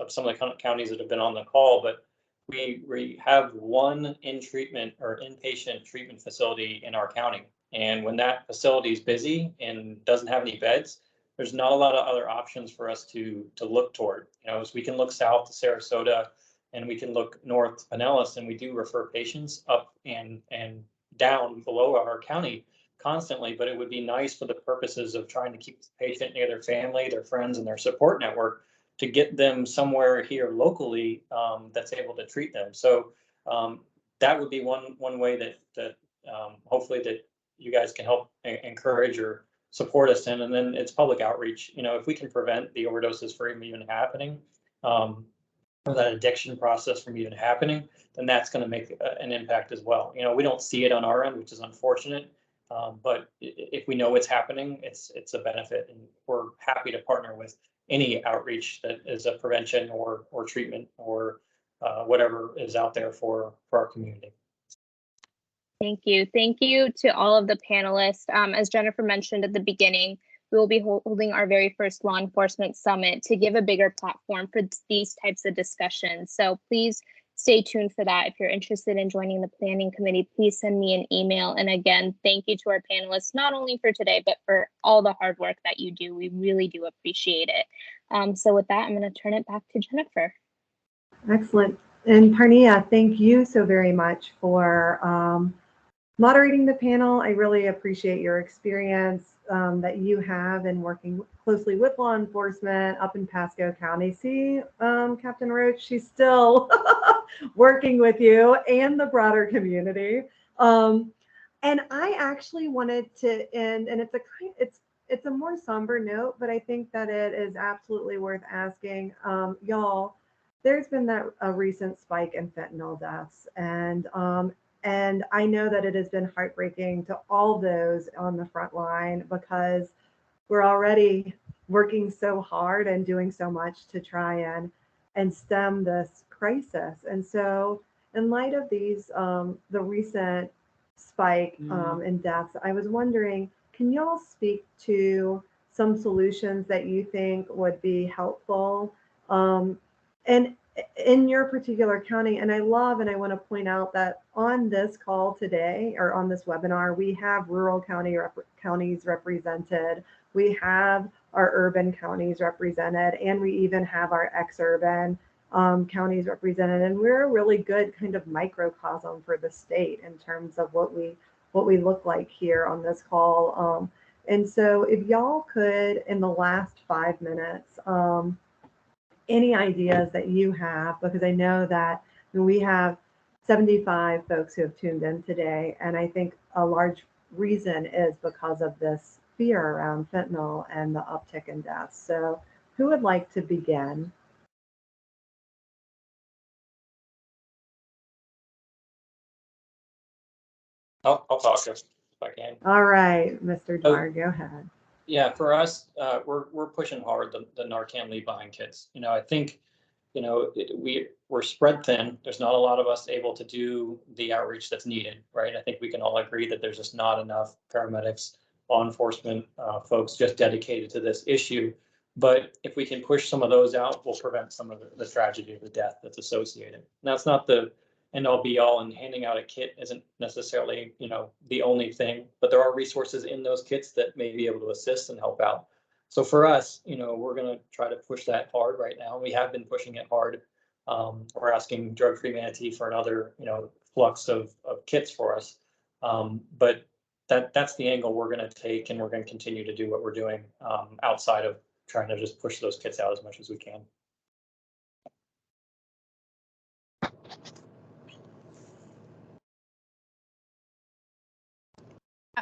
some of the counties that have been on the call, but we have one inpatient treatment facility in our county. And when that facility is busy and doesn't have any beds, there's not a lot of other options for us to look toward. You know, as we can look south to Sarasota, and we can look north to Pinellas, and we do refer patients up and down below our county constantly. But it would be nice for the purposes of trying to keep the patient near their family, their friends, and their support network to get them somewhere here locally that's able to treat them. So that would be one way that hopefully that you guys can help encourage or support us in. And then it's public outreach. You know, if we can prevent the overdoses from even happening, or that addiction process from even happening, then that's going to make an impact as well. You know, we don't see it on our end, which is unfortunate. But if we know what's happening, it's a benefit, and we're happy to partner with any outreach that is a prevention or treatment or whatever is out there for our community. Thank you. Thank you to all of the panelists. As Jennifer mentioned at the beginning, we will be holding our very first law enforcement summit to give a bigger platform for these types of discussions. So please stay tuned for that. If you're interested in joining the planning committee, please send me an email. And again, thank you to our panelists, not only for today, but for all the hard work that you do. We really do appreciate it. So with that, I'm going to turn it back to Jennifer. Excellent. And Parnia, thank you so very much for moderating the panel. I really appreciate your experience that you have in working closely with law enforcement up in Pasco County. See, Captain Roach, she's still working with you and the broader community. And I actually wanted to end, and it's a more somber note, but I think that it is absolutely worth asking. Y'all, there's been a recent spike in fentanyl deaths, and I know that it has been heartbreaking to all those on the front line, because we're already working so hard and doing so much to try and stem this crisis. And so in light of these, the recent spike in deaths, I was wondering, can y'all speak to some solutions that you think would be helpful? And in your particular county, and I want to point out that on this call today, or on this webinar, we have rural counties represented, we have our urban counties represented, and we even have our ex-urban counties represented. And we're a really good kind of microcosm for the state in terms of what we look like here on this call. And so if y'all could, in the last 5 minutes, any ideas that you have, because I know that we have 75 folks who have tuned in today, and I think a large reason is because of this fear around fentanyl and the uptick in deaths. So who would like to begin? I'll talk if I can. All right, Mr. Dwyer, go ahead. Yeah, for us, we're pushing hard the Narcan leave behind kits. You know, I think, you know, we're spread thin. There's not a lot of us able to do the outreach that's needed, right? I think we can all agree that there's just not enough paramedics, law enforcement folks just dedicated to this issue. But if we can push some of those out, we'll prevent some of the tragedy of the death that's associated. Now, it's not the end all be all, and handing out a kit isn't necessarily, you know, the only thing, but there are resources in those kits that may be able to assist and help out. So for us, you know, we're going to try to push that hard right now. We have been pushing it hard. We're asking Drug Free Manatee for another, you know, flux of kits for us. But that's the angle we're going to take, and we're going to continue to do what we're doing outside of trying to just push those kits out as much as we can.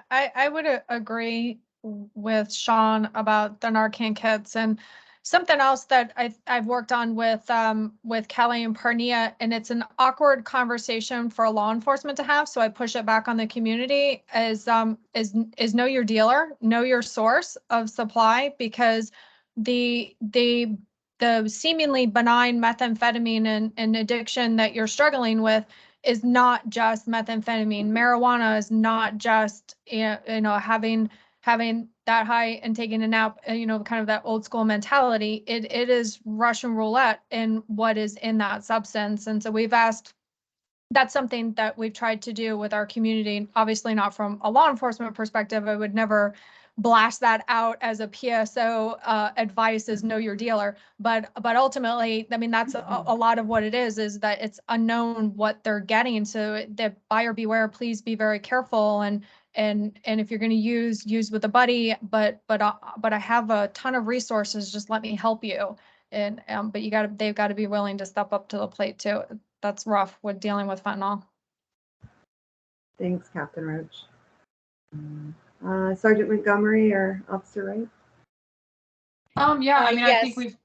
I would agree with Sean about the Narcan kits, and something else that I've worked on with Kelly and Parnia, and it's an awkward conversation for law enforcement to have, so I push it back on the community, is know your dealer, know your source of supply, because the seemingly benign methamphetamine and addiction that you're struggling with is not just methamphetamine. Marijuana is not just, you know, having that high and taking a nap, you know, kind of that old school mentality. It is Russian roulette in what is in that substance. And so we've asked, that's something that we've tried to do with our community, obviously not from a law enforcement perspective. I would never blast that out as a PSO advice, is know your dealer. But ultimately, I mean, that's a lot of what it is that it's unknown what they're getting. So the buyer beware, please be very careful. And if you're going to use with a buddy, but I have a ton of resources, just let me help you. And but they've got to be willing to step up to the plate too. That's rough with dealing with fentanyl. Thanks, Captain Roach. Sergeant Montgomery or Officer Wright? Yeah, I mean, I think Yes. we've.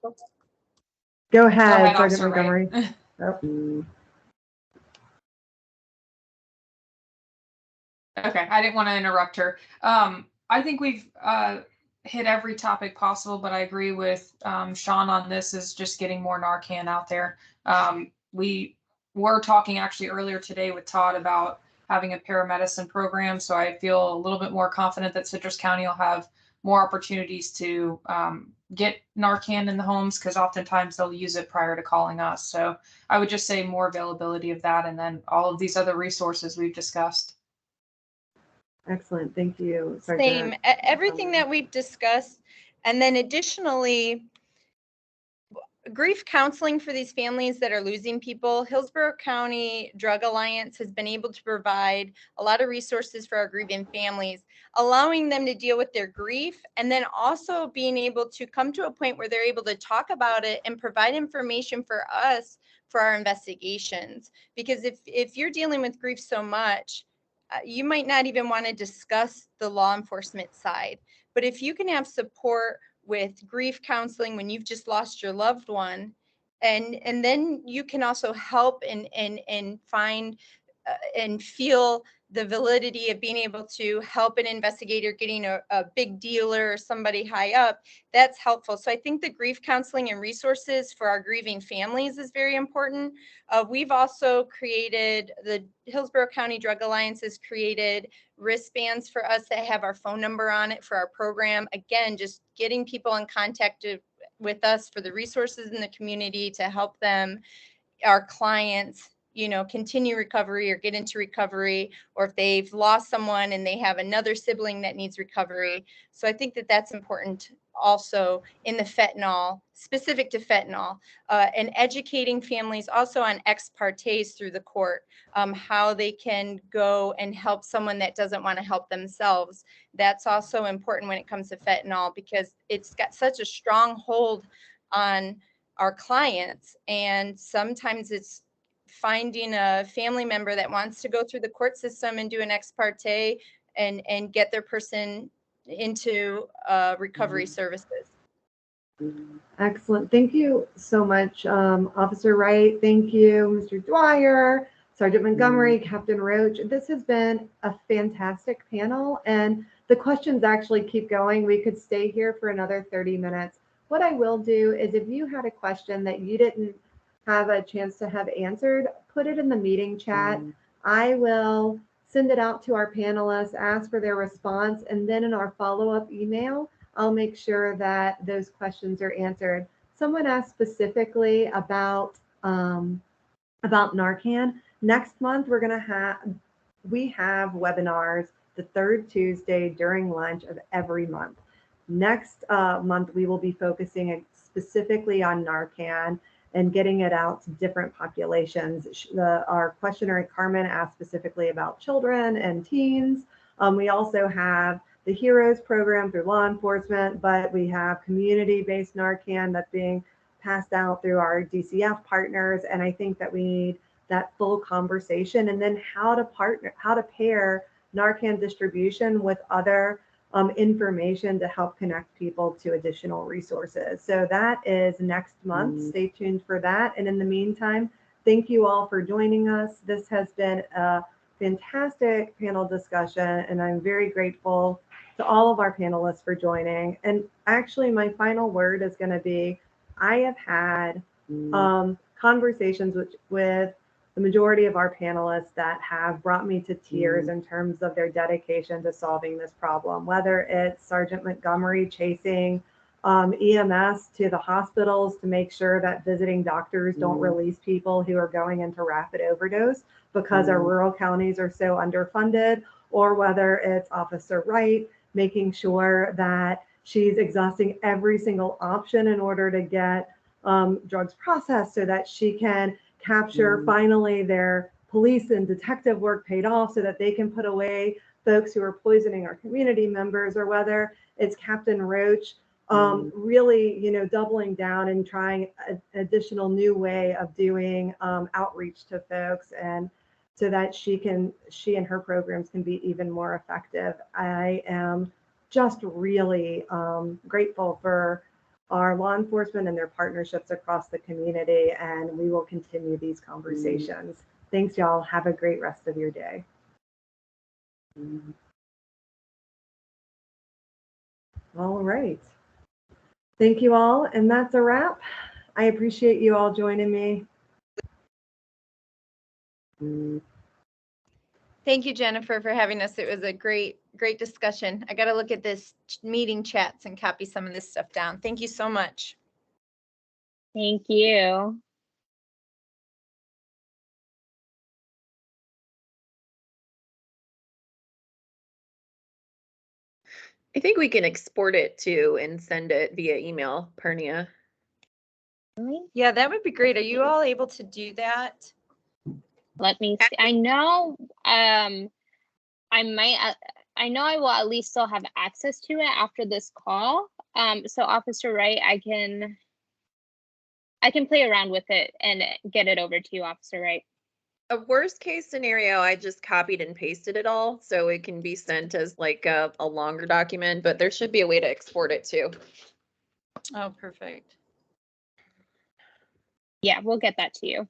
Go ahead, Sergeant Officer Wright. Montgomery. Oh. Okay, I didn't want to interrupt her. I think we've hit every topic possible, but I agree with Sean on this is just getting more Narcan out there. We were talking actually earlier today with Todd about having a paramedicine program, so I feel a little bit more confident that Citrus County will have more opportunities to get Narcan in the homes, because oftentimes they'll use it prior to calling us. So I would just say more availability of that, and then all of these other resources we've discussed. Excellent. Thank you, Same, Sergeant. everything that we've discussed. And then additionally, grief counseling for these families that are losing people. Hillsborough County Drug Alliance has been able to provide a lot of resources for our grieving families, allowing them to deal with their grief, and then also being able to come to a point where they're able to talk about it and provide information for us for our investigations. Because if you're dealing with grief so much, you might not even want to discuss the law enforcement side. But if you can have support with grief counseling when you've just lost your loved one, and then you can also help and find and feel the validity of being able to help an investigator getting a big dealer or somebody high up, that's helpful. So I think the grief counseling and resources for our grieving families is very important. We've also created, the Hillsborough County Drug Alliance has created wristbands for us that have our phone number on it for our program. Again, just getting people in contact with us for the resources in the community to help them, our clients, continue recovery or get into recovery, or if they've lost someone and they have another sibling that needs recovery. So I think that that's important also in the fentanyl, specific to fentanyl, and educating families also on ex partes through the court, how they can go and help someone that doesn't want to help themselves. That's also important when it comes to fentanyl, because it's got such a strong hold on our clients, and sometimes it's finding a family member that wants to go through the court system and do an ex parte and get their person into recovery services. Excellent. Thank you so much, Officer Wright. Thank you, Mr. Dwyer, Sergeant Montgomery, Captain Roach. This has been a fantastic panel, and the questions actually keep going. We could stay here for another 30 minutes. What I will do is, if you had a question that you didn't have a chance to have answered, put it in the meeting chat. I will send it out to our panelists, ask for their response, and then in our follow-up email, I'll make sure that those questions are answered. Someone asked specifically about Narcan. Next month, we have webinars the third Tuesday during lunch of every month. Next month, we will be focusing specifically on Narcan and getting it out to different populations. Our questioner, Carmen, asked specifically about children and teens. We also have the HEROES program through law enforcement, but we have community-based Narcan that's being passed out through our DCF partners. And I think that we need that full conversation, and then how to pair Narcan distribution with other information to help connect people to additional resources. So that is next month. Stay tuned for that. And in the meantime, thank you all for joining us. This has been a fantastic panel discussion, and I'm very grateful to all of our panelists for joining. And actually, my final word is going to be, I have had conversations with the majority of our panelists that have brought me to tears in terms of their dedication to solving this problem, whether it's Sergeant Montgomery chasing EMS to the hospitals to make sure that visiting doctors don't release people who are going into rapid overdose because our rural counties are so underfunded, or whether it's Officer Wright making sure that she's exhausting every single option in order to get drugs processed so that she can capture finally their police and detective work paid off so that they can put away folks who are poisoning our community members, or whether it's Captain Roach really, doubling down and trying an additional new way of doing outreach to folks, and so that she and her programs can be even more effective. I am just really grateful for our law enforcement and their partnerships across the community, and we will continue these conversations. Thanks, y'all. Have a great rest of your day. All right. Thank you all, and that's a wrap. I appreciate you all joining me. Thank you, Jennifer, for having us. It was a great discussion. I got to look at this meeting chats and copy some of this stuff down. Thank you so much. Thank you. I think we can export it too and send it via email, Pernia. Yeah, that would be great. Are you all able to do that? Let me see. I know I know I will at least still have access to it after this call. So Officer Wright, I can play around with it and get it over to you, Officer Wright. A worst case scenario, I just copied and pasted it all so it can be sent as like a longer document, but there should be a way to export it too. Oh, perfect. Yeah, we'll get that to you.